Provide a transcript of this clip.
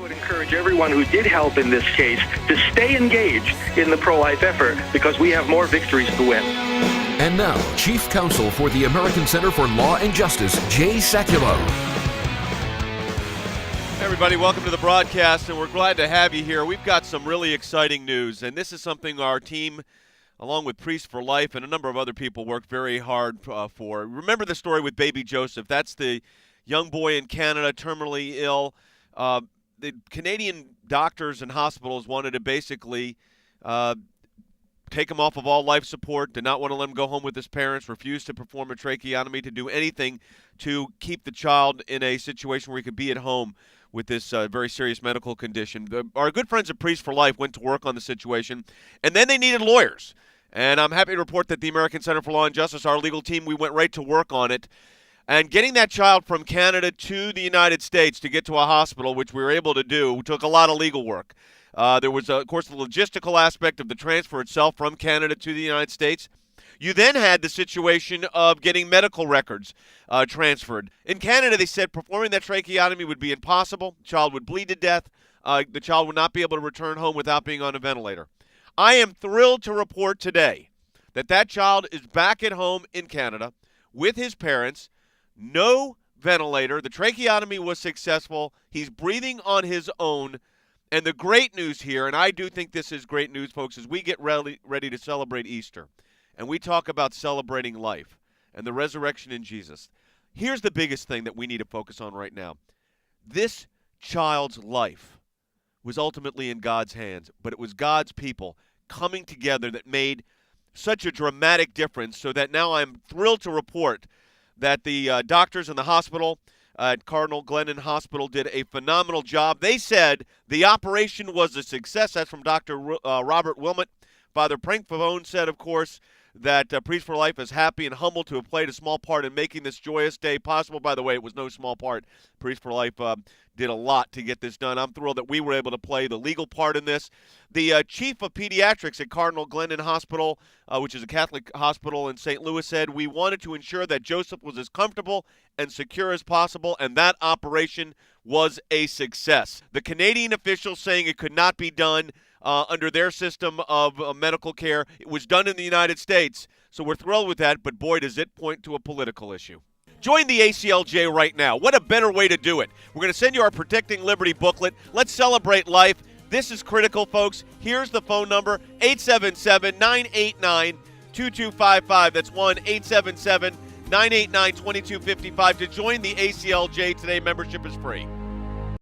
I would encourage everyone who did help in this case to stay engaged in the pro-life effort because we have more victories to win. And now, Chief Counsel for the American Center for Law and Justice, Jay Sekulow. Hey everybody, welcome to the broadcast, and we're glad to have you here. We've got some really exciting news, and this is something our team, along with Priests for Life and a number of other people, worked very hard for. Remember the story with baby Joseph. That's the young boy in Canada, terminally ill. The Canadian doctors and hospitals wanted to basically take him off of all life support, did not want to let him go home with his parents, refused to perform a tracheotomy, to do anything to keep the child in a situation where he could be at home with this very serious medical condition. Our good friends at Priests for Life went to work on the situation, and then they needed lawyers. And I'm happy to report that the American Center for Law and Justice, our legal team, we went right to work on it. And getting that child from Canada to the United States to get to a hospital, which we were able to do, took a lot of legal work. There was, of course, the logistical aspect of the transfer itself from Canada to the United States. You then had the situation of getting medical records transferred. In Canada, they said performing that tracheotomy would be impossible. The child would bleed to death. The child would not be able to return home without being on a ventilator. I am thrilled to report today that that child is back at home in Canada with his parents. No ventilator. The tracheotomy was successful. He's breathing on his own. And the great news here, and I do think this is great news, folks, is we get ready to celebrate Easter. And we talk about celebrating life and the resurrection in Jesus. Here's the biggest thing that we need to focus on right now. This child's life was ultimately in God's hands, but it was God's people coming together that made such a dramatic difference, so that now I'm thrilled to report that the doctors in the hospital at Cardinal Glennon Hospital did a phenomenal job. They said the operation was a success. That's from Dr. Robert Wilmot. Father Frank Pavone said, of course, that Priests for Life is happy and humbled to have played a small part in making this joyous day possible. By the way, it was no small part. Priests for Life did a lot to get this done. I'm thrilled that we were able to play the legal part in this. The chief of pediatrics at Cardinal Glennon Hospital, which is a Catholic hospital in St. Louis, said, we wanted to ensure that Joseph was as comfortable and secure as possible, and that operation was a success. The Canadian officials saying it could not be done under their system of medical care. It was done in the United States, so we're thrilled with that, but boy, does it point to a political issue. Join the ACLJ right now. What a better way to do it. We're going to send you our Protecting Liberty booklet. Let's celebrate life. This is critical, folks. Here's the phone number, 877-989-2255. That's 1-877-989-2255. To join the ACLJ today, membership is free.